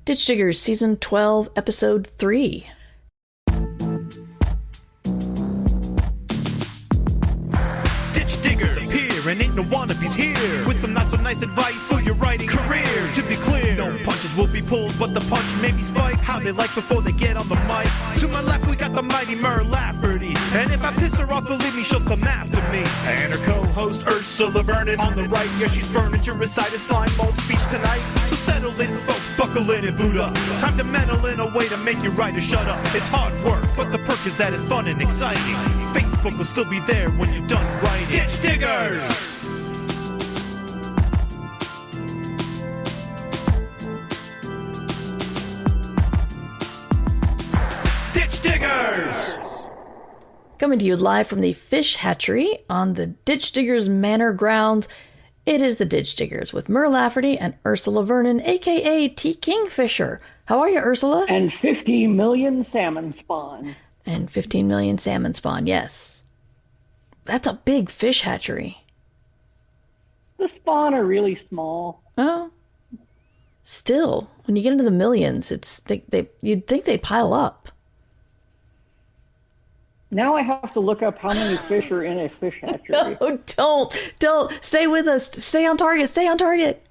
Ditch Diggers, Season 12, Episode 3. Ditch diggers appear and ain't no wannabes here with some not so nice advice for your writing career. To be clear, no punches will be pulled, but the punch may be spiked how they like before they get on the mic. To my left we got the mighty Lafferty, and if I piss her off, believe me, she'll come after me. And her co-host Ursula Vernon on the right, yeah, she's burning to recite a slime mold speech tonight. So settle in, folks, buckle in and boot up. Time to meddle in a way to make your writer shut up. It's hard work, but the perk is that it's fun and exciting. Facebook will still be there when you're done writing. Ditch Diggers! Ditch Diggers! Coming to you live from the fish hatchery on the Ditch Diggers Manor grounds. It is the Ditch Diggers with Lafferty and Ursula Vernon, a.k.a. T. Kingfisher. How are you, Ursula? And 50 million salmon spawn. And 15 million salmon spawn, yes. That's a big fish hatchery. The spawn are really small. Oh. Still, when you get into the millions, you'd think they'd pile up. Now I have to look up how many fish are in a fish hatchery. No, don't. Stay with us. Stay on target.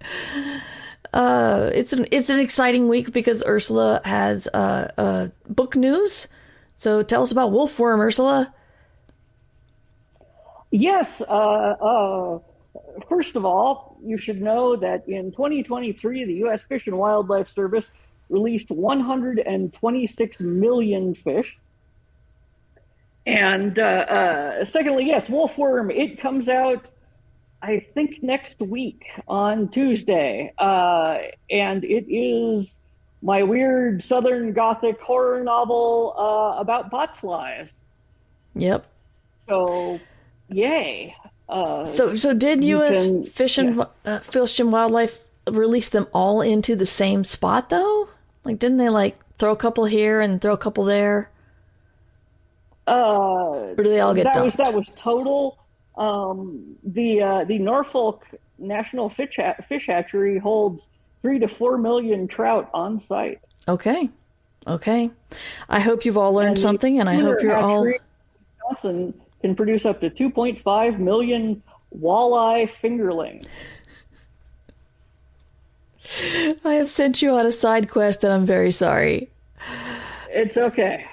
It's an exciting week because Ursula has book news. So tell us about Wolfworm, Ursula. Yes. First of all, you should know that in 2023, the U.S. Fish and Wildlife Service released 126 million fish. And secondly, yes, Wolfworm, it comes out, I think, next week on Tuesday. And it is my weird Southern Gothic horror novel about botflies. Yep. So, yay. So did U.S. Fish and Wildlife release them all into the same spot, though? Like, didn't they, throw a couple here and throw a couple there? Or do they all get dumped? That was total. The Norfolk National Fish Hatchery holds 3 to 4 million trout on site. Okay. I hope you've all learned something, and I hope you're all. Wisconsin can produce up to 2.5 million walleye fingerlings. I have sent you on a side quest, and I'm very sorry. It's okay.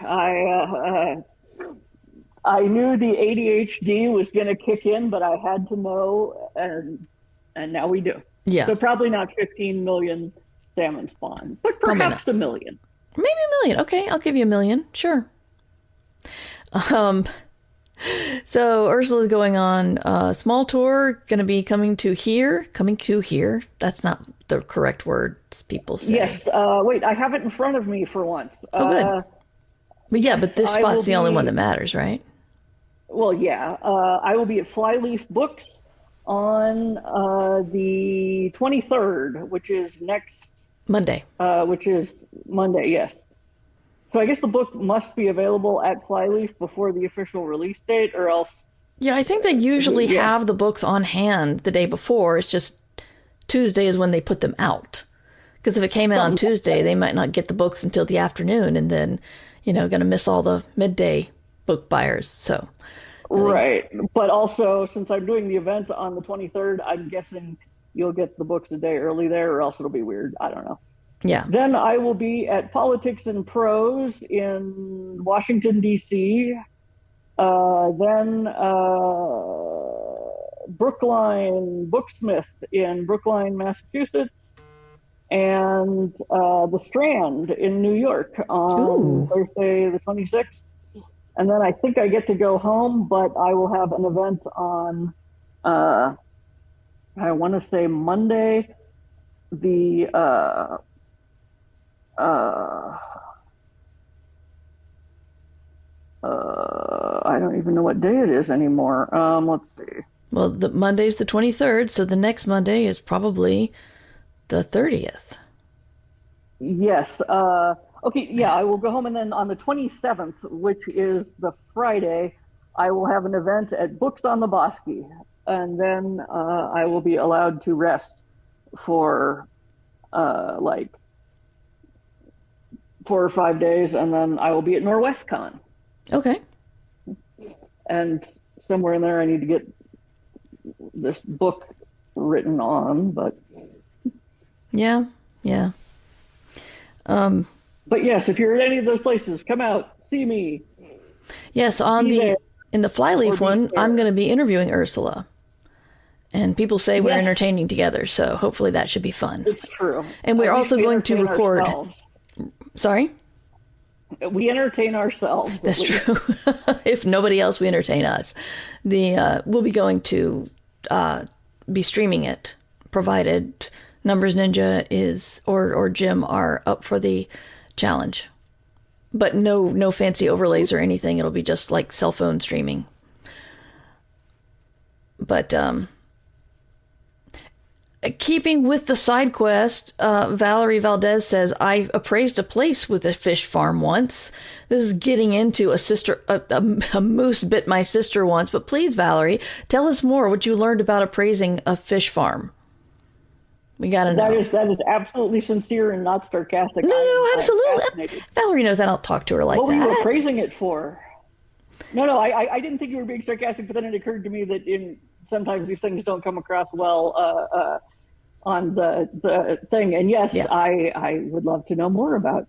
I knew the ADHD was going to kick in, but I had to know, and now we do. Yeah. So probably not 15 million salmon spawn, but perhaps a million. Maybe a million. Okay, I'll give you a million. Sure. So Ursula's going on a small tour, going to be coming to here. That's not the correct words people say. Yes. Wait, I have it in front of me for once. Oh, good. But this spot's the only one that matters, right? Well, yeah. I will be at Flyleaf Books on the 23rd, which is next Monday. Which is Monday, yes. So I guess the book must be available at Flyleaf before the official release date, or else. Yeah, I think they usually have the books on hand the day before. It's just Tuesday is when they put them out. Because if it came in on Tuesday, they might not get the books until the afternoon, and then, going to miss all the midday book buyers. So. Right. But also, since I'm doing the event on the 23rd, I'm guessing you'll get the books a day early there, or else it'll be weird. I don't know. Yeah. Then I will be at Politics and Prose in Washington, D.C. Then Brookline Booksmith in Brookline, Massachusetts. And The Strand in New York on Thursday the 26th. And then I think I get to go home, but I will have an event on, I want to say Monday, the, I don't even know what day it is anymore. Let's see. Well, the Monday's the 23rd, so the next Monday is probably the 30th. Yes. Okay, yeah, I will go home, and then on the 27th, which is the Friday, I will have an event at Books on the Bosque, and then I will be allowed to rest for 4 or 5 days, and then I will be at NorwestCon. Okay. And somewhere in there, I need to get this book written on, but yeah. But yes, if you're at any of those places, come out, see me. Yes, in the Flyleaf one, I'm going to be interviewing Ursula. And people say we're entertaining together, so hopefully that should be fun. It's true. And we're also going to record. Ourselves. Sorry? We entertain ourselves. That's true. If nobody else, we entertain us. We'll be going to be streaming it, provided Numbers Ninja or Jim are up for the challenge. But no fancy overlays or anything. It'll be just like cell phone streaming. But keeping with the side quest, Valerie Valdez says, I appraised a place with a fish farm once. This is getting into a moose bit my sister once. But please, Valerie, tell us more what you learned about appraising a fish farm. We got to know. That is absolutely sincere and not sarcastic. No, absolutely. Valerie knows I don't talk to her like that. What were you appraising it for? No, I didn't think you were being sarcastic, but then it occurred to me that sometimes these things don't come across well on the thing. And yes, yeah. I would love to know more about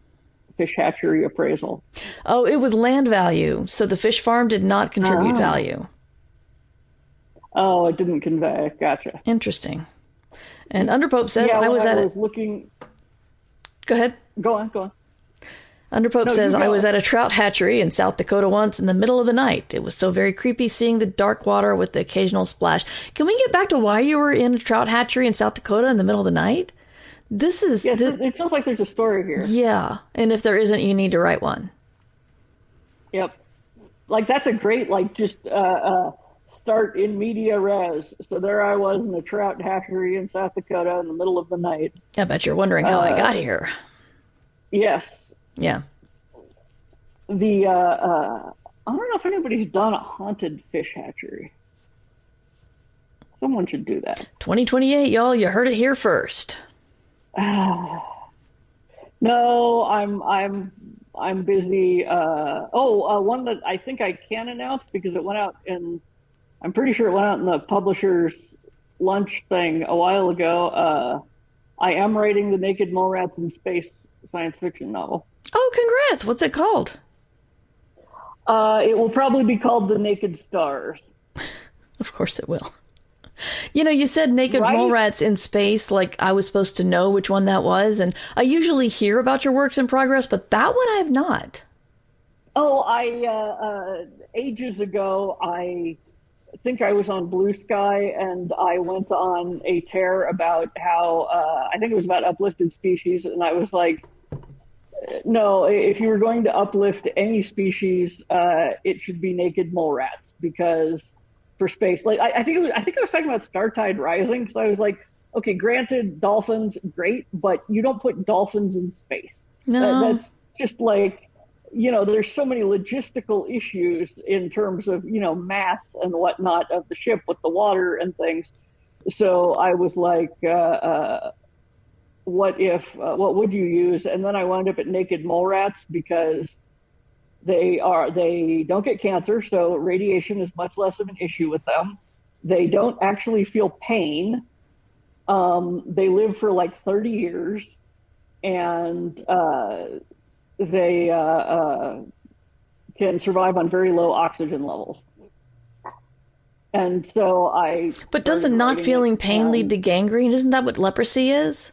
fish hatchery appraisal. Oh, it was land value. So the fish farm did not contribute value. Oh, it didn't convey. Gotcha. Interesting. And Underpope says, I was looking. Go ahead. Go on. Underpope says, I was at a trout hatchery in South Dakota once in the middle of the night. It was so very creepy seeing the dark water with the occasional splash. Can we get back to why you were in a trout hatchery in South Dakota in the middle of the night? It sounds like there's a story here. Yeah. And if there isn't, you need to write one. Yep. Like, that's a great, just start in media res. So there I was in a trout hatchery in South Dakota in the middle of the night. I bet you're wondering how I got here. Yes. Yeah. I don't know if anybody's done a haunted fish hatchery. Someone should do that. 2028, y'all. You heard it here first. No, I'm busy. One that I think I can announce because it went out I'm pretty sure it went out in the publisher's lunch thing a while ago. I am writing the Naked Mole Rats in Space science fiction novel. Oh, congrats. What's it called? It will probably be called The Naked Stars. Of course it will. You said Naked Mole Rats in Space, like I was supposed to know which one that was. And I usually hear about your works in progress, but that one I have not. Oh, ages ago, I think I was on Blue Sky and I went on a tear about how, I think it was about uplifted species. And I was like, no, if you were going to uplift any species, it should be naked mole rats because for space, I think I was talking about Startide Rising because I was like, okay, granted, dolphins, great, but you don't put dolphins in space. No, that's just there's so many logistical issues in terms of mass and whatnot of the ship with the water and things. So I was like, what would you use? And then I wound up at naked mole rats because they don't get cancer, so radiation is much less of an issue with them. They don't actually feel pain. They live for 30 years, and they can survive on very low oxygen levels. And so But doesn't not feeling pain lead to gangrene? Isn't that what leprosy is?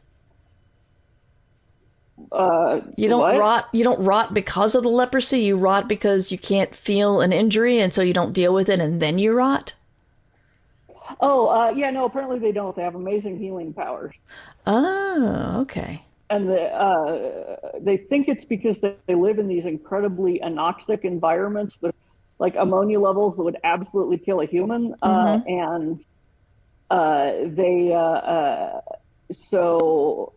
You don't rot. You don't rot because of the leprosy. You rot because you can't feel an injury, and so you don't deal with it, and then you rot. Oh, yeah, no. Apparently, they don't. They have amazing healing powers. Oh, okay. And they think it's because they live in these incredibly anoxic environments with ammonia levels that would absolutely kill a human, and so.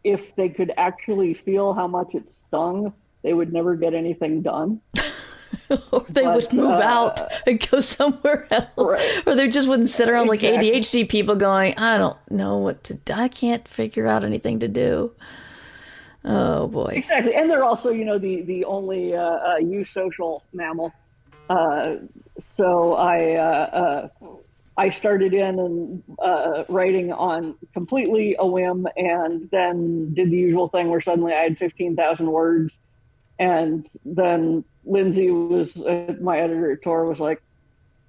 If they could actually feel how much it stung, they would never get anything done. Or they would move out and go somewhere else. Right. Or they just wouldn't sit around like ADHD people going, I don't know what to do. I can't figure out anything to do. Oh boy. Exactly, and they're also, the only eusocial mammal. So I started in and writing on completely a whim, and then did the usual thing where suddenly I had 15,000 words, and then Lindsay was my editor at Tor was like,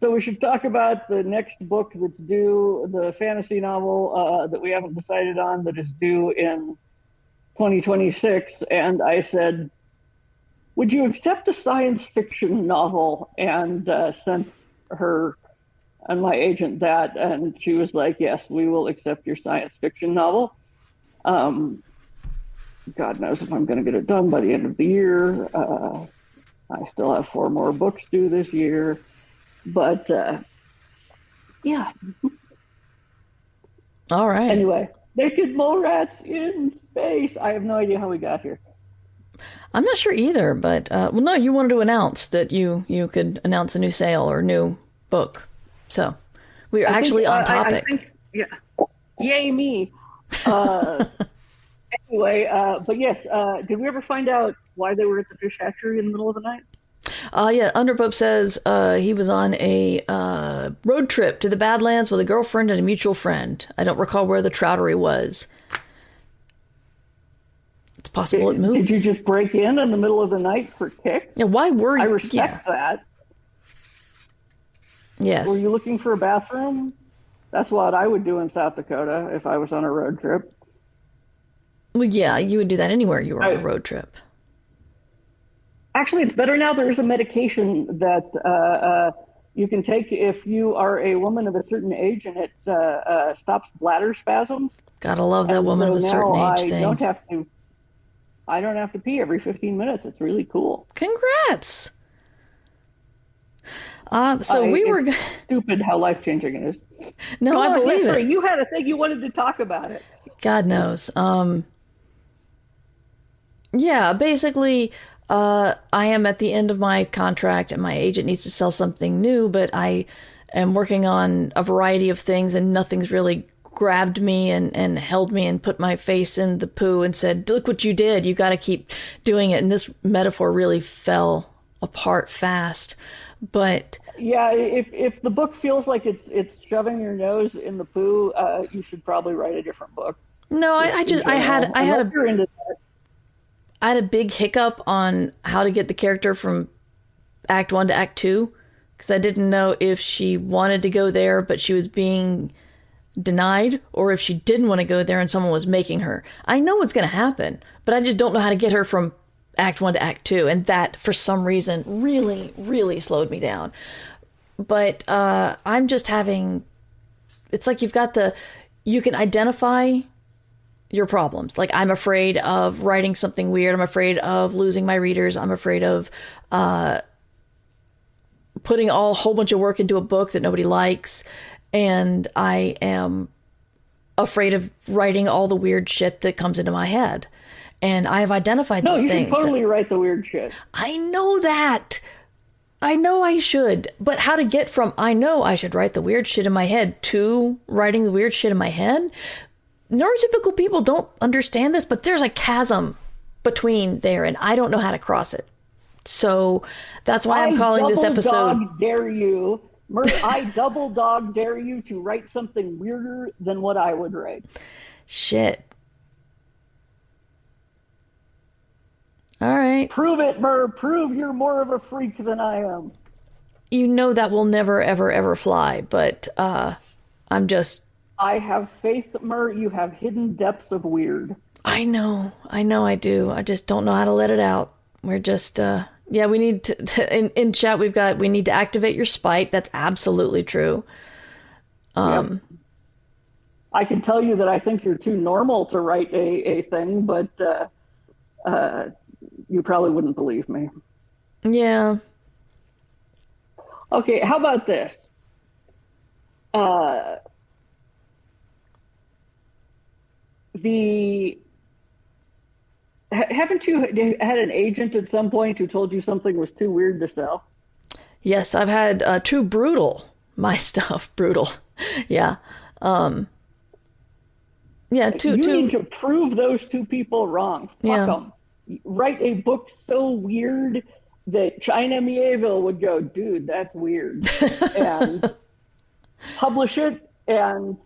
so we should talk about the next book that's due, the fantasy novel that we haven't decided on that is due in 2026. And I said, would you accept a science fiction novel? And sent her and my agent that, and she was like, yes, we will accept your science fiction novel. God knows if I'm going to get it done by the end of the year. I still have 4 more books due this year. But, yeah. All right. Anyway, naked mole rats in space. I have no idea how we got here. I'm not sure either, but, well, no, you wanted to announce that you could announce a new sale or new book. So we're actually on topic. I think, yeah. Yay me. Anyway, but yes, did we ever find out why they were at the fish hatchery in the middle of the night? Yeah, Underpope says he was on a road trip to the Badlands with a girlfriend and a mutual friend. I don't recall where the troutery was. It's possible it moves. Did you just break in the middle of the night for kicks? Yeah, why were you? I respect that. Yes. Were you looking for a bathroom? That's what I would do in South Dakota if I was on a road trip. Well, yeah, you would do that anywhere you were on a road trip. Actually, it's better now. There's a medication that you can take if you are a woman of a certain age, and it stops bladder spasms. Gotta love that woman of a certain age thing. I don't have to pee every 15 minutes. It's really cool. Congrats. We were stupid how life-changing it is. No, I believe it. You had a thing you wanted to talk about it. God knows. Yeah, basically, I am at the end of my contract and my agent needs to sell something new, but I am working on a variety of things and nothing's really grabbed me and held me and put my face in the poo and said, look what you did. You got to keep doing it. And this metaphor really fell apart fast. But yeah, if the book feels like it's shoving your nose in the poo, you should probably write a different book. No, I had a big hiccup on how to get the character from Act 1 to Act 2 because I didn't know if she wanted to go there, but she was being denied, or if she didn't want to go there and someone was making her. I know what's going to happen, but I just don't know how to get her from Act 1 to Act 2, and that, for some reason, really, really slowed me down. But I'm just having... It's like you can identify your problems. Like, I'm afraid of writing something weird. I'm afraid of losing my readers. I'm afraid of putting a whole bunch of work into a book that nobody likes. And I am afraid of writing all the weird shit that comes into my head. And I have identified these things. No, you should totally write the weird shit. I know that. I know I should. But how to get from I know I should write the weird shit in my head to writing the weird shit in my head? Neurotypical people don't understand this, but there's a chasm between there, and I don't know how to cross it. So that's why I'm calling this episode... I double dog dare you to write something weirder than what I would write. Shit. All right. Prove it, Mur. Prove you're more of a freak than I am. You know that will never, ever, ever fly, but I'm just... I have faith, Mur. You have hidden depths of weird. I know I do. I just don't know how to let it out. We're just... Yeah, we need to in chat, we need to activate your spite. That's absolutely true. Yep. I can tell you that I think you're too normal to write a thing, but you probably wouldn't believe me. Yeah. Okay, how about this? Haven't you had an agent at some point who told you something was too weird to sell? Yes, I've had too brutal. My stuff, brutal. Yeah. Yeah, you need to prove those two people wrong. Fuck them. Write a book so weird that China Mieville would go, dude, that's weird, and publish it, and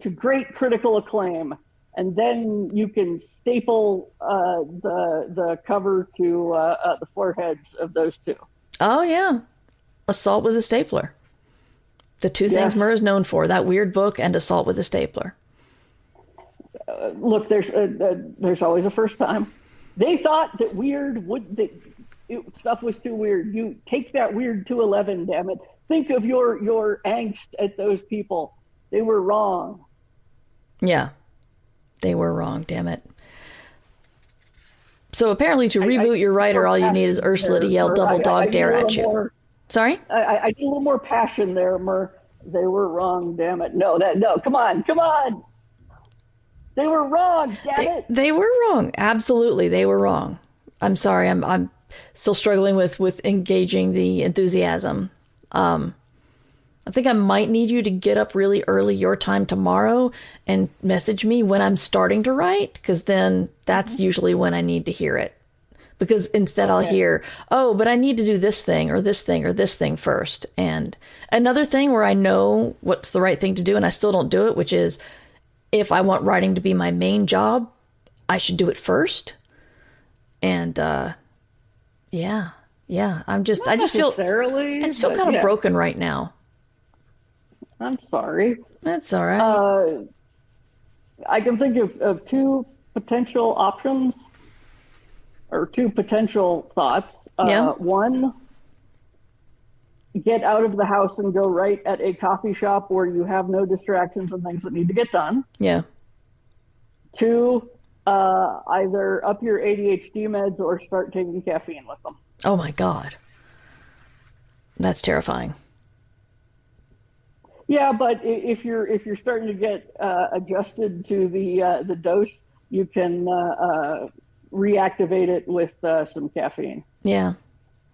to great critical acclaim, and then you can staple the cover to the foreheads of those two. Oh yeah, Assault with a Stapler. The two things Mur is known for: that weird book and Assault with a Stapler. Look, there's always a first time. They thought that stuff was too weird. You take that weird to 11, damn it. Think of your angst at those people. They were wrong. Yeah, they were wrong, damn it. So apparently to reboot your writer, all you need is Ursula to yell double dog dare at you. Sorry? I need a little more passion there, Mur. They were wrong, damn it. No, come on. They were wrong, damn it. They were wrong. Absolutely, they were wrong. I'm sorry. I'm still struggling with engaging the enthusiasm. I think I might need you to get up really early your time tomorrow and message me when I'm starting to write, because then that's usually when I need to hear it. Because instead I'll hear, oh, but I need to do this thing or this thing or this thing first. And another thing where I know what's the right thing to do and I still don't do it, which is if I want writing to be my main job, I should do it first. And I just feel kind of broken right now. I'm sorry. That's all right. I can think of two potential options or two potential thoughts. One, get out of the house and go write at a coffee shop where you have no distractions and things that need to get done. Yeah. Two, either up your ADHD meds or start taking caffeine with them. Oh my God. That's terrifying. Yeah, but if you're starting to get adjusted to the dose, you can reactivate it with some caffeine. Yeah,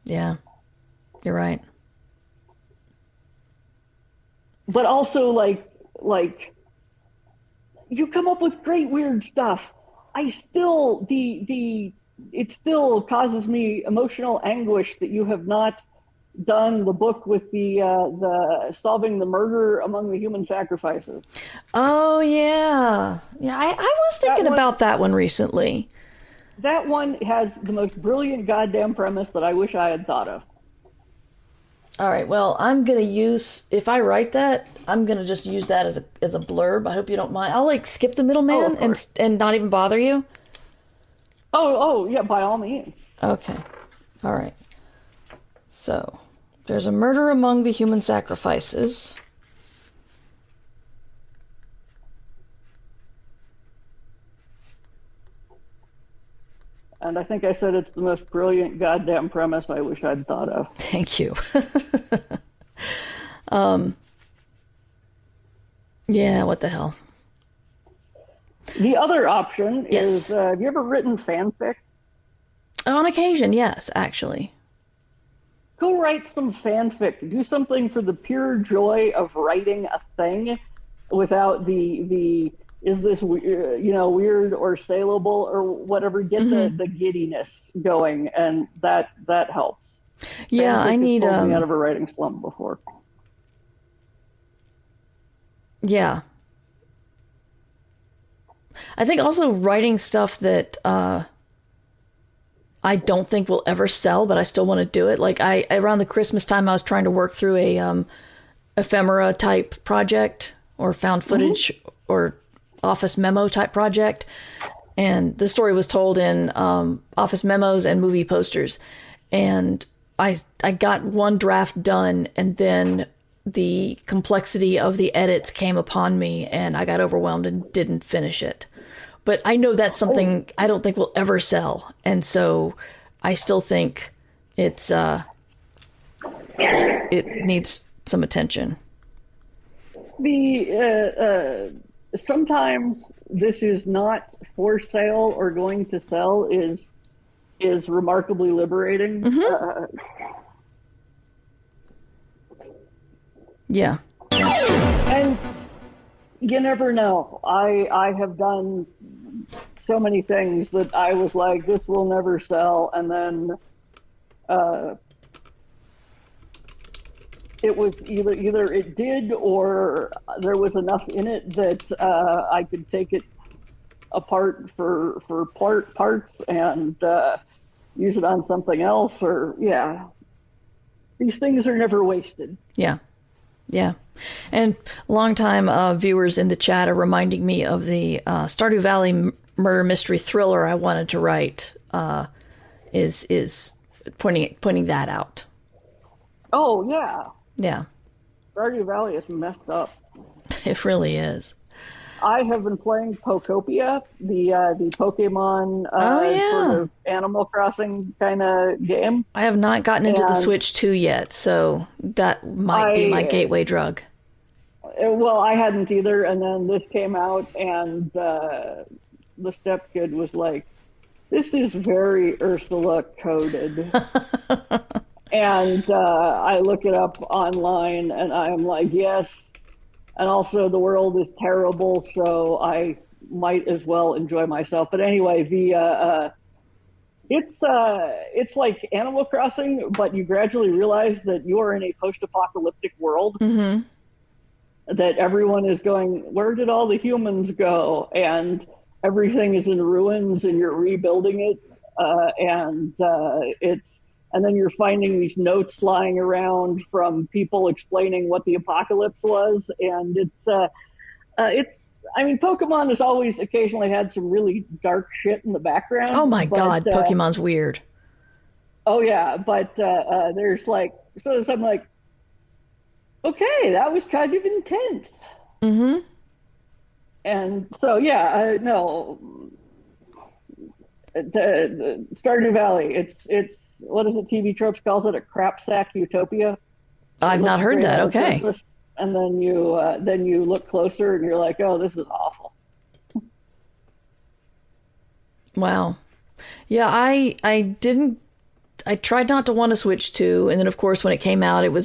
you're right. But also, like you come up with great weird stuff. It still causes me emotional anguish that you have not done the book with the solving the murder among the human sacrifices. Oh yeah. I was thinking about that one recently. That one has the most brilliant goddamn premise that I wish I had thought of. All right, well, I'm going to use, if I write that, I'm going to just use that as a blurb. I hope you don't mind. I'll skip the middleman and not even bother you. Oh, yeah, by all means. Okay. All right. So, there's a murder among the human sacrifices. And I think I said it's the most brilliant goddamn premise I wish I'd thought of. Thank you. Yeah, what the hell? The other option is, have you ever written fanfic? On occasion, yes, actually. Go write some fanfic. Do something for the pure joy of writing a thing without the is this weird or saleable or whatever. Get the giddiness going, and that helps. Yeah, fanfic I need has pulled me out of a writing slump before. Yeah. I think also writing stuff that I don't think will ever sell, but I still want to do it. Like around the Christmas time, I was trying to work through a ephemera type project or found footage or office memo type project. And the story was told in office memos and movie posters. And I got one draft done, and then the complexity of the edits came upon me and I got overwhelmed and didn't finish it. But I know that's something I don't think will ever sell. And so I still think it needs some attention. Sometimes this is not for sale or going to sell is remarkably liberating. Mm-hmm. Yeah, that's true. And You never know. I have done so many things that I was like, this will never sell, and then it was either it did, or there was enough in it that I could take it apart for parts and use it on something else, or these things are never wasted. Yeah. And longtime viewers in the chat are reminding me of the Stardew Valley murder mystery thriller I wanted to write, is pointing that out. Oh, yeah. Yeah. Stardew Valley is messed up. It really is. I have been playing Pokopia, the Pokemon sort of Animal Crossing kind of game. I have not gotten into the Switch 2 yet, so that might be my gateway drug. Well, I hadn't either, and then this came out, and the stepkid was like, this is very Ursula coded. And I look it up online, and I'm like, yes. And also, the world is terrible, so I might as well enjoy myself. But anyway, it's like Animal Crossing, but you gradually realize that you are in a post-apocalyptic world. Mm-hmm. That everyone is going, where did all the humans go? And everything is in ruins, and you're rebuilding it. And then you're finding these notes lying around from people explaining what the apocalypse was. And I mean, Pokemon has always occasionally had some really dark shit in the background. Oh my God, Pokemon's weird. Oh yeah, but there's like, so I'm like, okay, that was kind of intense. Mm-hmm. And so, no, the Stardew Valley, it's, what is it, TV Tropes calls it, a crap sack utopia. I've not heard that. Okay. And then you look closer and you're like, oh, this is awful. Wow. Yeah, I tried not to want to Switch 2, and then of course when it came out, it was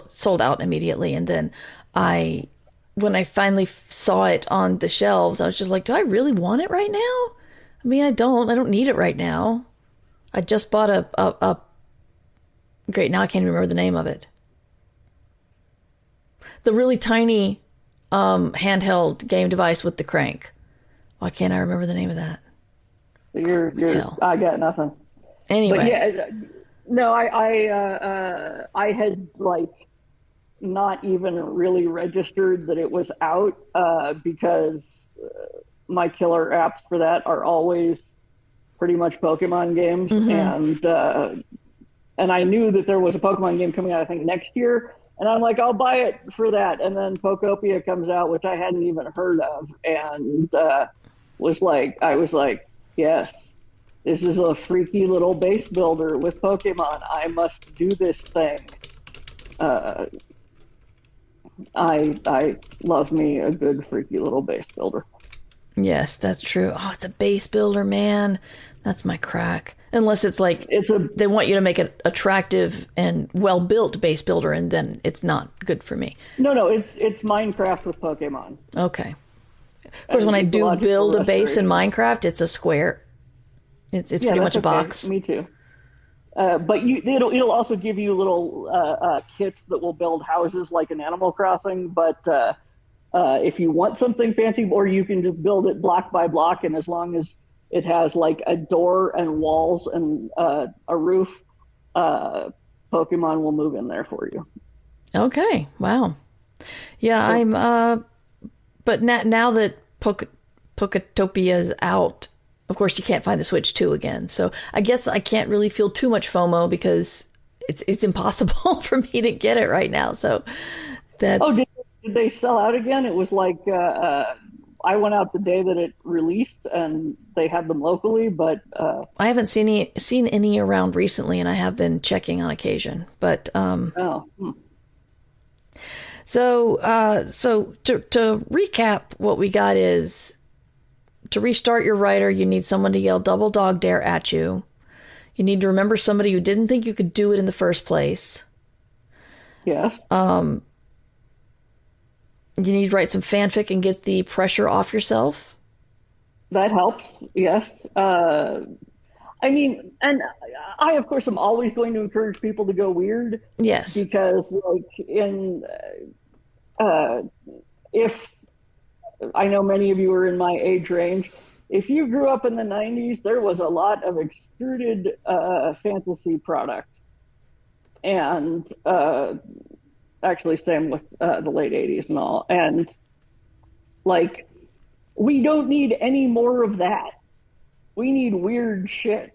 sold out immediately. And then when I finally saw it on the shelves, I was just like, do I really want it right now? I mean, I don't need it right now. I just bought a great, now I can't even remember the name of it. The really tiny handheld game device with the crank. Why can't I remember the name of that? I got nothing. Anyway. But yeah, no, I had like not even really registered that it was out because my killer apps for that are always pretty much Pokemon games. Mm-hmm. And I knew that there was a Pokemon game coming out, I think, next year. And I'm like, I'll buy it for that. And then Pokopia comes out, which I hadn't even heard of. And I was like, yes, this is a freaky little base builder with Pokemon. I must do this thing. I love me a good freaky little base builder. Yes, that's true. Oh, it's a base builder, man. That's my crack. Unless it's like they want you to make an attractive and well-built base builder, and then it's not good for me. No, it's Minecraft with Pokemon. Okay. Of course, when I do build a base in Minecraft, it's a square. It's pretty much a box. Me too. But it'll also give you little kits that will build houses like in Animal Crossing. But if you want something fancy, or you can just build it block by block, and as long as it has like a door and walls and a roof, Pokemon will move in there for you. Okay. Wow. Yeah, I'm. But now that Poketopia is out, of course you can't find the Switch 2 again. So I guess I can't really feel too much FOMO because it's impossible for me to get it right now. So that's. Oh, did they sell out again? It was like. I went out the day that it released, and they had them locally, but I haven't seen any around recently, and I have been checking on occasion. But So to recap, what we got is to restart your writer, you need someone to yell double dog dare at you. You need to remember somebody who didn't think you could do it in the first place. Yes. You need to write some fanfic and get the pressure off yourself? That helps, yes. I mean, and I, of course, am always going to encourage people to go weird. Yes. Because, like, if I know many of you are in my age range, if you grew up in the 90s, there was a lot of extruded fantasy product. And actually, same with the late 80s and all. And, like, we don't need any more of that. We need weird shit.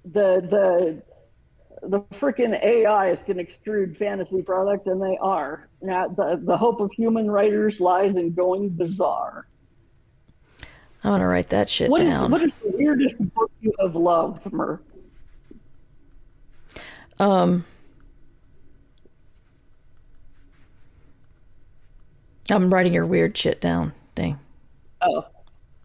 The frickin' AIs can extrude fantasy product, and they are. Now, the hope of human writers lies in going bizarre. I want to write that shit down. What is the weirdest book you have loved, Murph? I'm writing your weird shit down. Dang. Oh.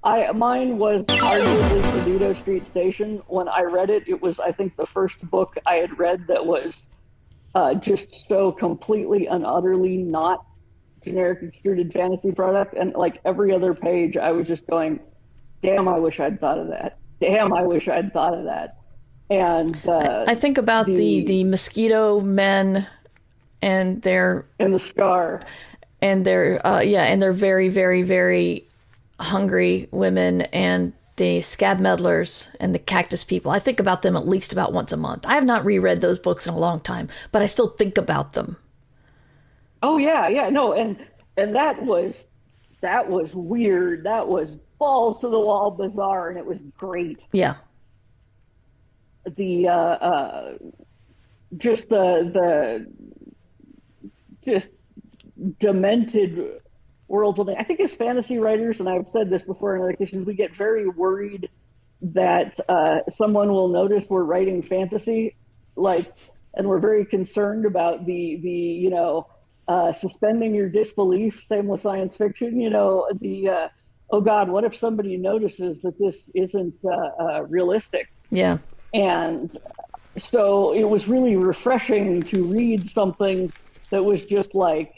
Mine was arguably Perdido Street Station. When I read it, it was, I think, the first book I had read that was just so completely and utterly not generic extruded fantasy product. And like every other page, I was just going, damn, I wish I'd thought of that. Damn, I wish I'd thought of that. And I think about the mosquito men and their... And the scar. And their, and they're very, very, very... hungry women and the scab meddlers and the cactus people. I think about them at least about once a month. I have not reread those books in a long time, but I still think about them. Oh yeah, no, and that was weird. That was balls to the wall bizarre, and it was great. Yeah. The just demented world building. I think as fantasy writers, and I've said this before in other occasions, we get very worried that someone will notice we're writing fantasy, and we're very concerned about the suspending your disbelief. Same with science fiction. Oh God, what if somebody notices that this isn't realistic? Yeah. And so it was really refreshing to read something that was just like,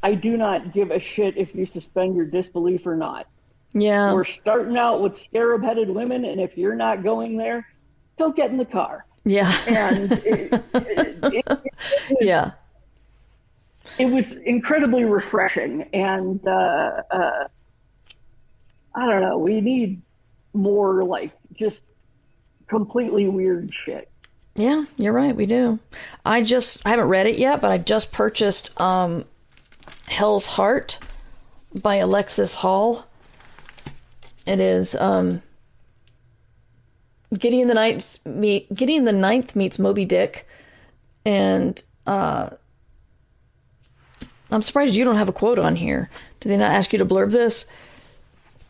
I do not give a shit if you suspend your disbelief or not. Yeah. We're starting out with scarab-headed women, and if you're not going there, don't get in the car. Yeah. And yeah. It was incredibly refreshing, and I don't know, we need more like just completely weird shit. Yeah, you're right, we do. I haven't read it yet, but I just purchased Hell's Heart by Alexis Hall. It is Gideon the Ninth meets Moby Dick, and I'm surprised you don't have a quote on here. Do they not ask you to blurb this?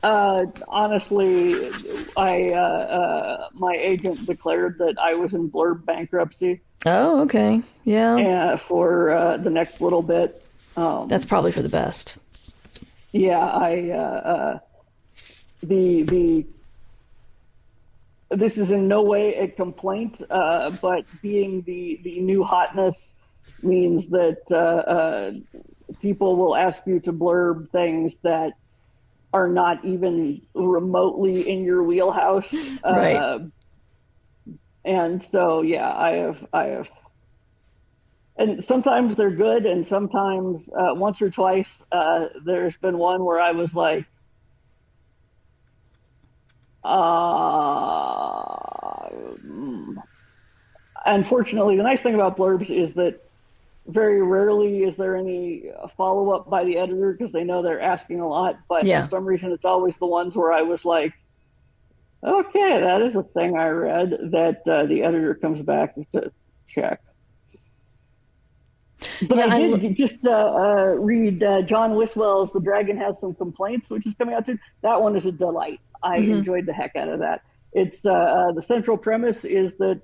Honestly, my agent declared that I was in blurb bankruptcy. Oh, okay, yeah. For the next little bit. That's probably for the best. Yeah, this is in no way a complaint, but being the new hotness means that people will ask you to blurb things that are not even remotely in your wheelhouse. Right. And so, yeah, I have. And sometimes they're good, and sometimes once or twice there's been one where I was like, unfortunately, the nice thing about blurbs is that very rarely is there any follow-up by the editor because they know they're asking a lot. But for some reason, it's always the ones where I was like, okay, that is a thing I read that the editor comes back to check. But I did just read John Wiswell's The Dragon Has Some Complaints, which is coming out soon. That one is a delight. I enjoyed the heck out of that. It's the central premise is that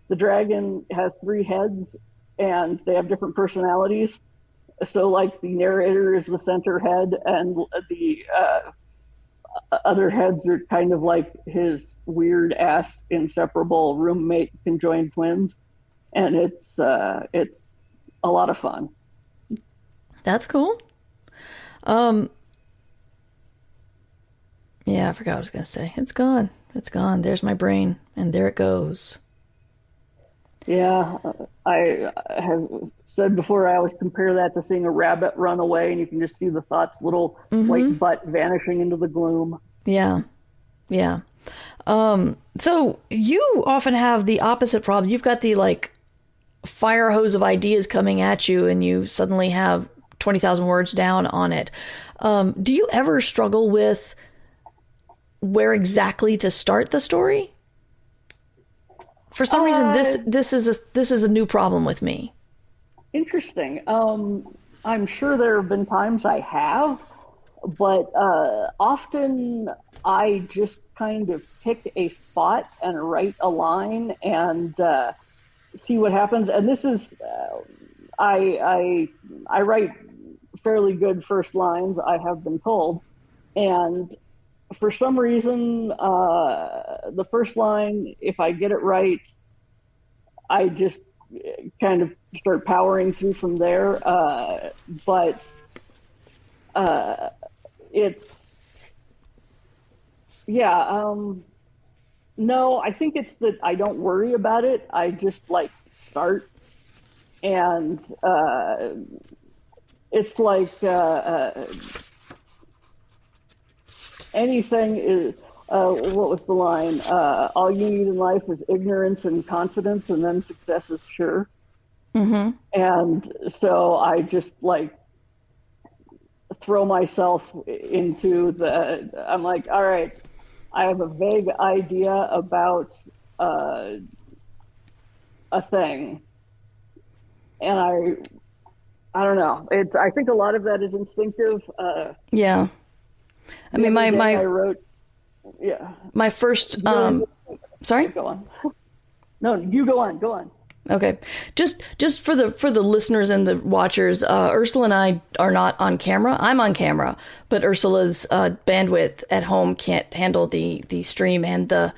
the dragon has 3 heads, and they have different personalities. So, like, the narrator is the center head, and the other heads are kind of like his weird-ass, inseparable roommate conjoined twins. And it's a lot of fun. That's cool. Yeah, I forgot what I was going to say. It's gone. It's gone. There's my brain, and there it goes. Yeah, I have said before, I always compare that to seeing a rabbit run away, and you can just see the thought's little white butt vanishing into the gloom. Yeah, yeah. So you often have the opposite problem. You've got the like fire hose of ideas coming at you, and you suddenly have 20,000 words down on it. Do you ever struggle with where exactly to start the story? For some reason, this is a new problem with me. Interesting. I'm sure there have been times I have, but often I just kind of pick a spot and write a line and see what happens. And this is, I write fairly good first lines, I have been told, and for some reason, the first line, if I get it right, I just kind of start powering through from there. But it's, yeah, no, I think it's that I don't worry about it. I just like start, and it's like anything is, what was the line? All you need in life is ignorance and confidence, and then success is sure. Mm-hmm. And so I just like throw myself into I'm like, all right, I have a vague idea about a thing. And I don't know. I think a lot of that is instinctive. Yeah. I mean, I wrote, my first, sorry? Go on. No, you go on. Okay. Just for the listeners and the watchers, Ursula and I are not on camera. I'm on camera, but Ursula's bandwidth at home can't handle the stream and the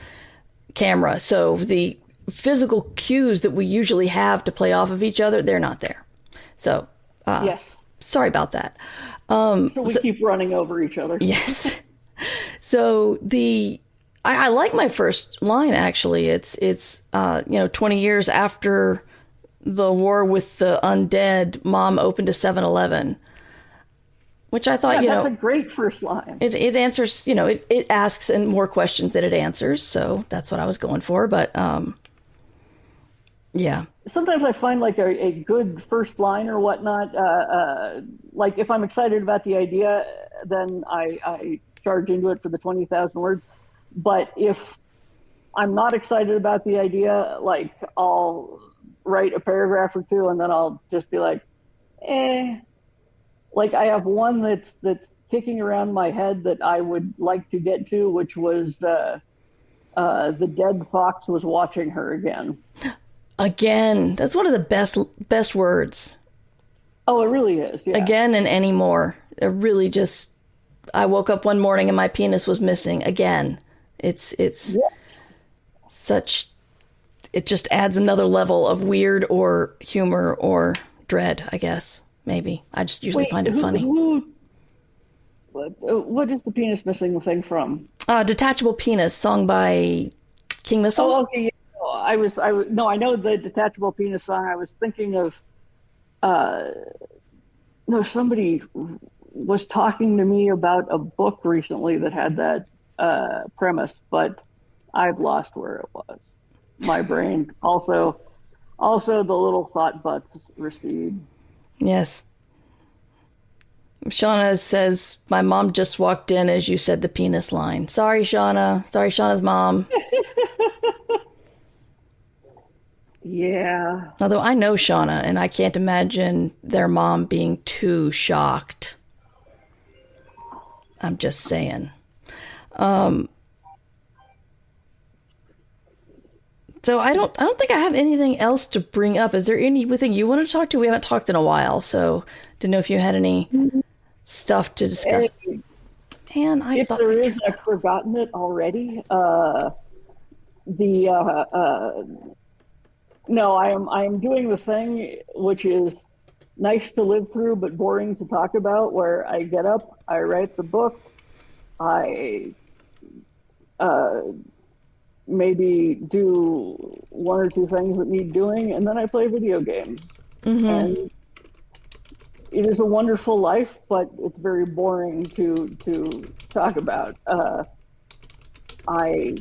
camera. So the physical cues that we usually have to play off of each other, they're not there. So, yes. Sorry about that. So we keep running over each other. Yes. So I like my first line, actually. It's 20 years after the war with the undead, Mom opened a 7-Eleven, which I thought, that's a great first line. It answers, it asks and more questions than it answers. So that's what I was going for. But, yeah. Sometimes I find like a good first line or whatnot, like if I'm excited about the idea, then I charge into it for the 20,000 words. But if I'm not excited about the idea, like I'll write a paragraph or two and then I'll just be like, Like I have one that's kicking around my head that I would like to get to, which was the dead fox was watching her again. Again, that's one of the best words. Oh, it really is. Yeah. Again and anymore. It really just. I woke up one morning and my penis was missing again. It's such. It just adds another level of weird or humor or dread, I guess. Maybe I just usually find it funny. What is the penis missing thing from? Detachable Penis, sung by Kingfisher. Oh, okay. Yeah. I know the Detachable Penis song. I was thinking of, somebody was talking to me about a book recently that had that premise, but I've lost where it was. My brain also the little thought butts recede. Yes. Shauna says, my mom just walked in as you said the penis line. Sorry, Shauna. Sorry, Shauna's mom. Yeah. Although I know Shauna, and I can't imagine their mom being too shocked. I'm just saying. So I don't think I have anything else to bring up. Is there anything you want to talk to? We haven't talked in a while, so didn't know if you had any stuff to discuss. Man, if there is, I've forgotten it already. No, I am doing the thing which is nice to live through, but boring to talk about, where I get up, I write the book, I maybe do one or two things that need doing, and then I play video games. And it is a wonderful life, but it's very boring to talk about. I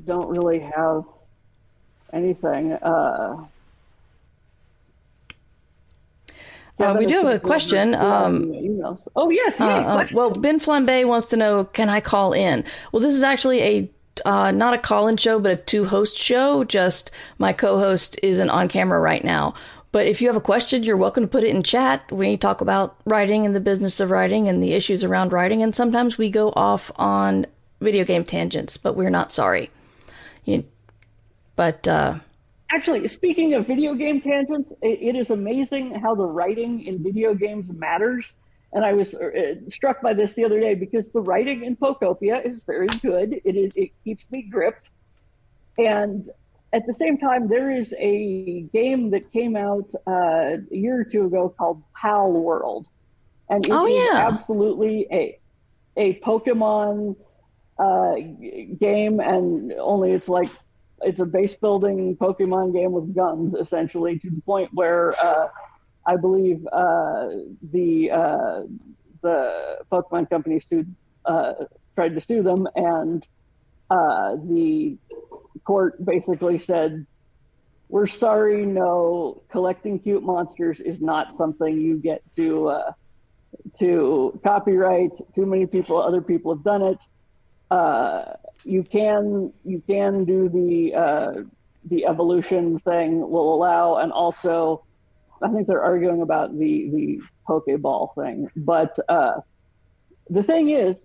don't really have anything. We do have a question. Oh, yes. Well, Ben Flambe wants to know, can I call in? Well, this is actually not a call-in show, but a two-host show. Just my co-host isn't on camera right now. But if you have a question, you're welcome to put it in chat. We talk about writing and the business of writing and the issues around writing. And sometimes we go off on video game tangents, but we're not sorry. Actually, speaking of video game tangents, it is amazing how the writing in video games matters. And I was struck by this the other day, because the writing in Pokopia is very good. It keeps me gripped. And at the same time, there is a game that came out a year or two ago called Pal World. And it is absolutely a Pokemon game, and only it's a base building Pokemon game with guns, essentially, to the point where I believe the Pokemon company tried to sue them, and the court basically said, "We're sorry, no, collecting cute monsters is not something you get to copyright. Too many other people have done it. You can do the evolution thing, will allow, and also I think they're arguing about the Pokeball thing. But the thing is,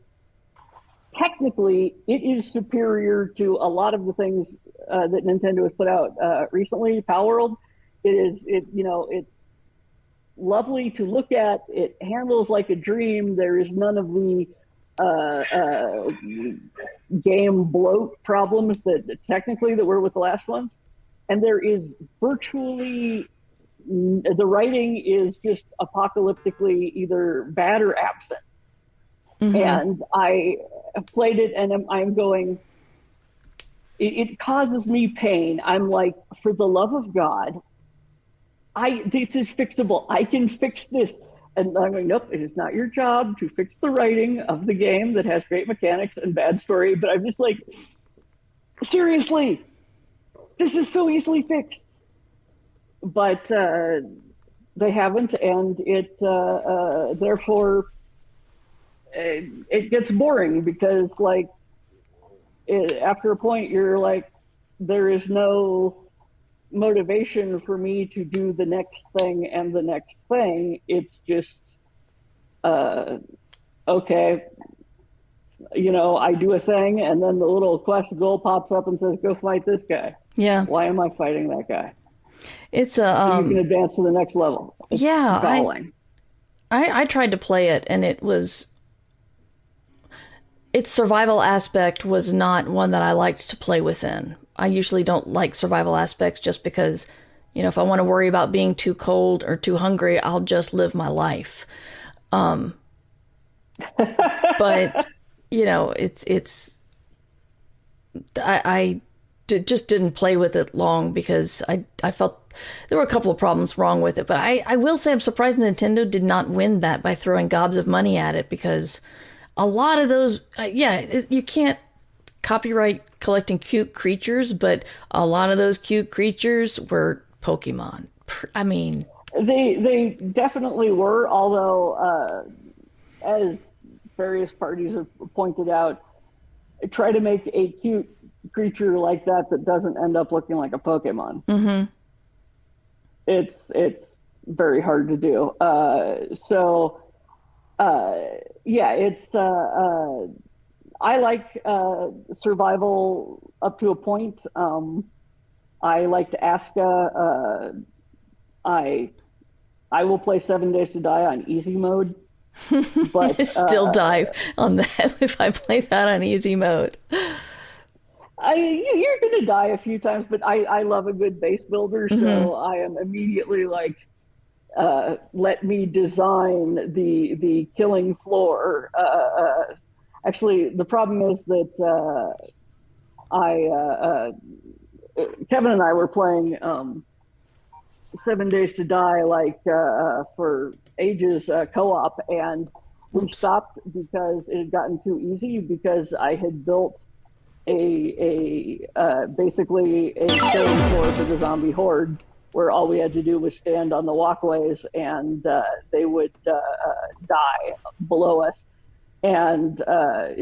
technically, it is superior to a lot of the things that Nintendo has put out recently. Pal World, it's lovely to look at. It handles like a dream. There is none of the game bloat problems that technically that were with the last ones, and there is virtually the writing is just apocalyptically either bad or absent. And I played it, and I'm going, it causes me pain. I'm like, for the love of God, this is fixable. I can fix this. And I'm going, nope, it is not your job to fix the writing of the game that has great mechanics and bad story. But I'm just like, seriously, this is so easily fixed. But they haven't, and it therefore it gets boring, because after a point you're like, there is no motivation for me to do the next thing and the next thing. It's just okay, I do a thing, and then the little quest goal pops up and says, go fight this guy. Yeah, why am I fighting that guy? It's so you can advance to the next level. It's galling. I tried to play it, and its survival aspect was not one that I liked to play within. I usually don't like survival aspects, just because, if I want to worry about being too cold or too hungry, I'll just live my life. But I just didn't play with it long, because I felt there were a couple of problems wrong with it. But I will say I'm surprised Nintendo did not win that by throwing gobs of money at it, because a lot of those, you can't copyright collecting cute creatures, but a lot of those cute creatures were Pokemon. I mean, they definitely were, although as various parties have pointed out, try to make a cute creature like that doesn't end up looking like a Pokemon. It's very hard to do. I like survival up to a point. I liked Aska. I will play 7 Days to Die on easy mode, but I still die on that if I play that on easy mode. You're going to die a few times, but I love a good base builder, so I am immediately like, let me design the killing floor. Actually, the problem is that Kevin and I were playing 7 Days to Die for ages co-op, and we stopped because it had gotten too easy because I had built basically a killing floor for the zombie horde, where all we had to do was stand on the walkways and they would die below us. And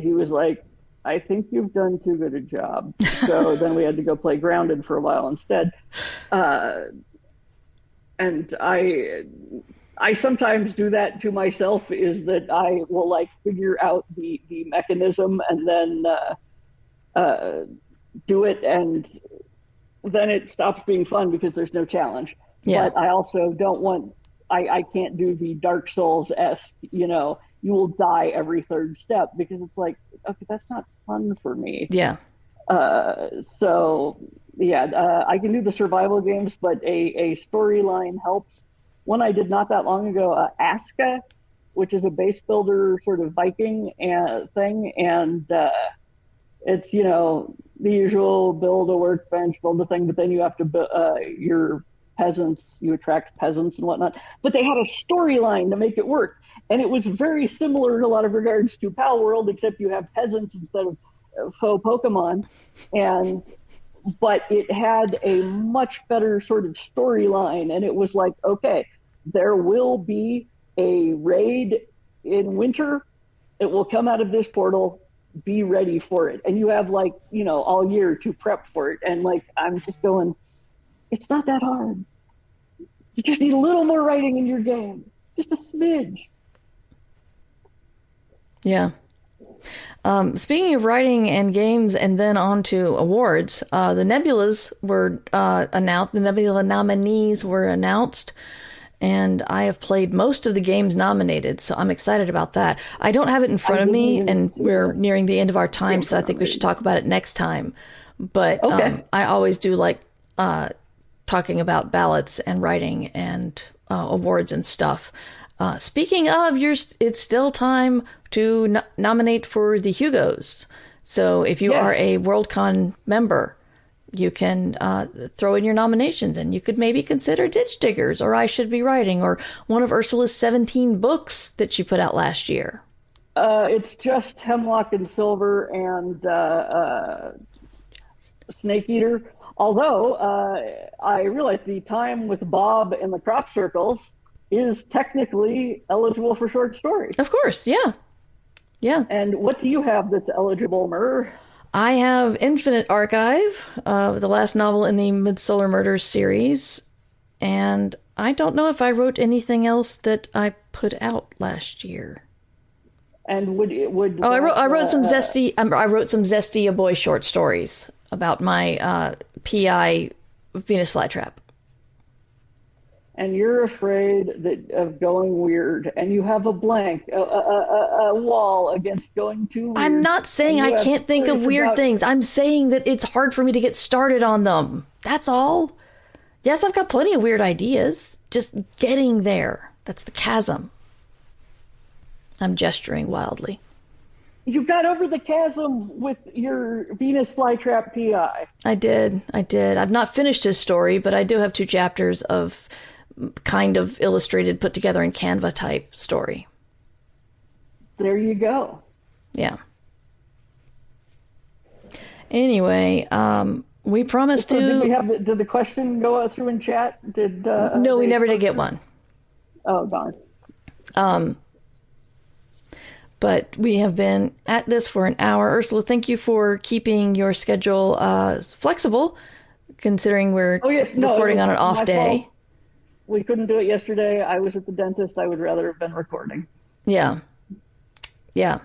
he was like, I think you've done too good a job. So then we had to go play Grounded for a while instead. And I sometimes do that to myself, is that I will like figure out the mechanism and then do it, and then it stops being fun because there's no challenge. Yeah. But I also don't want, I can't do the Dark Souls-esque, you will die every third step, because it's like, okay, that's not fun for me. Yeah. I can do the survival games, but a storyline helps. One I did not that long ago, Aska, which is a base builder sort of Viking thing, and it's, the usual build a workbench, build a thing, but then you have to your peasants, you attract peasants and whatnot. But they had a storyline to make it work. And it was very similar in a lot of regards to Pal World, except you have peasants instead of faux Pokemon. But it had a much better sort of storyline. And it was like, okay, there will be a raid in winter. It will come out of this portal. Be ready for it. And you have all year to prep for it. And I'm just going, it's not that hard. You just need a little more writing in your game. Just a smidge. Yeah. Speaking of writing and games and then on to awards, the Nebulas were announced. The Nebula nominees were announced. And I have played most of the games nominated, so I'm excited about that. I don't have it in front of me, and we're nearing the end of our time, so I think we should talk about it next time. But okay. I always do like talking about ballots and writing and awards and stuff. Speaking of, it's still time to nominate for the Hugos. So if you are a Worldcon member, you can throw in your nominations, and you could maybe consider Ditch Diggers, or I Should Be Writing, or one of Ursula's 17 books that she put out last year. It's just Hemlock and Silver and Snake Eater. Although I realize the Time with Bob and the Crop Circles is technically eligible for short stories. Of course, yeah. Yeah. And what do you have that's eligible, Mur? I have Infinite Archive, the last novel in the Midsolar Murders series, and I don't know if I wrote anything else that I put out last year. And I wrote some zesty. I wrote some Zesty a Boy short stories about my PI Venus flytrap. And you're afraid of going weird, and you have a blank, a wall against going too weird. I'm not saying I can't think of weird things. I'm saying that it's hard for me to get started on them. That's all. Yes, I've got plenty of weird ideas. Just getting there. That's the chasm. I'm gesturing wildly. You got over the chasm with your Venus flytrap PI. I did. I've not finished his story, but I do have 2 chapters of kind of illustrated, put together in Canva type story. There you go. Yeah. Anyway, we promised to. Did the question go through in chat? No, we never did get one. Oh, darn. But we have been at this for an hour. Ursula, thank you for keeping your schedule flexible, considering we're recording on an off day. Fault. We couldn't do it yesterday. I was at the dentist. I would rather have been recording. Yeah. Yeah.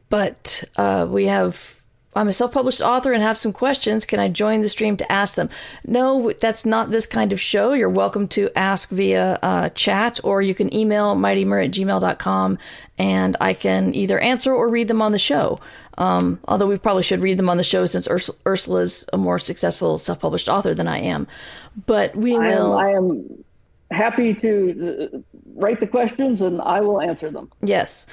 But we have I'm a self-published author and have some questions. Can I join the stream to ask them? No, that's not this kind of show. You're welcome to ask via chat, or you can email mightymur@gmail.com, and I can either answer or read them on the show. Although we probably should read them on the show since Ursula's a more successful self-published author than I am. But I am happy to write the questions, and I will answer them. Yes.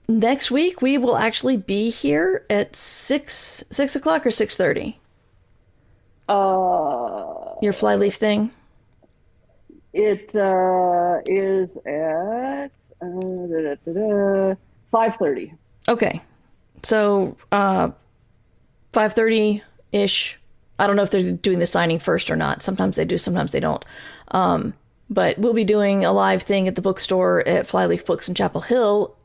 Next week, we will actually be here at 6 o'clock or 6:30. Your flyleaf thing? It is at 5:30. Okay. So 5:30-ish. I don't know if they're doing the signing first or not. Sometimes they do, sometimes they don't. But we'll be doing a live thing at the bookstore at Flyleaf Books in Chapel Hill,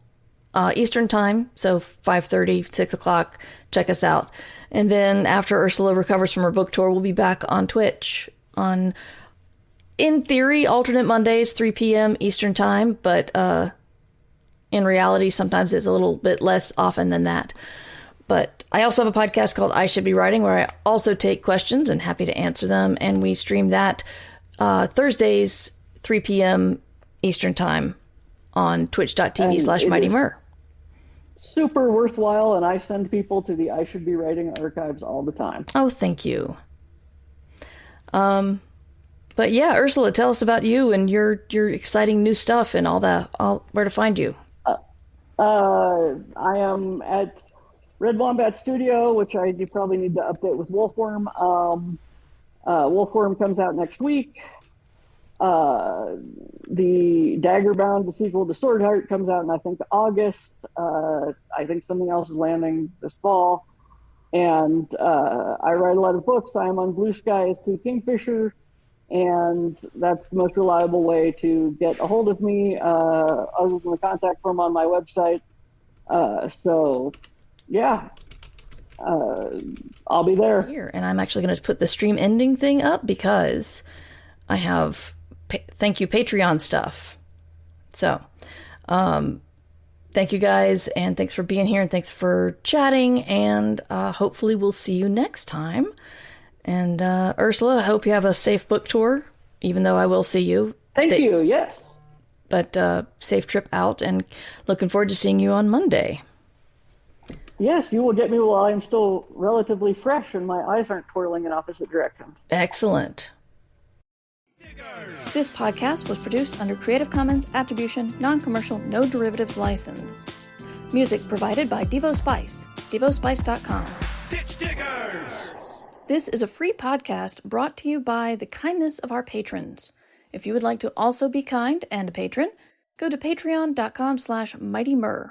Eastern time, so 5:30, 6 o'clock. Check us out. And then after Ursula recovers from her book tour, we'll be back on Twitch on, in theory, alternate Mondays, 3 p.m. Eastern time, but in reality, sometimes it's a little bit less often than that. But I also have a podcast called I Should Be Writing, where I also take questions and happy to answer them, and we stream that Thursdays, 3 p.m. Eastern time on twitch.tv/mightymur. Super worthwhile, and I send people to the I Should Be Writing archives all the time. Oh, thank you. But yeah, Ursula, tell us about you and your exciting new stuff and all that. Where to find you? I am at Red Wombat Studio, which I do probably need to update with Wolfworm. Wolfworm comes out next week. The Daggerbound, the sequel to Swordheart, comes out in, I think, August. I think something else is landing this fall. And I write a lot of books. I am on Blue Sky as to Kingfisher, and that's the most reliable way to get a hold of me, other than the contact form on my website. So, yeah. I'll be there. Here, and I'm actually going to put the stream ending thing up because I have thank you Patreon stuff. So, thank you guys, and thanks for being here, and thanks for chatting, and hopefully we'll see you next time. And Ursula, I hope you have a safe book tour, even though I will see you. Thank you, yes. But safe trip out, and looking forward to seeing you on Monday. Yes, you will get me while I'm still relatively fresh and my eyes aren't twirling in opposite directions. Excellent. This podcast was produced under Creative Commons Attribution, Non-Commercial, No Derivatives License. Music provided by Devo Spice, devospice.com. Ditch Diggers! This is a free podcast brought to you by the kindness of our patrons. If you would like to also be kind and a patron, go to patreon.com/mightymur.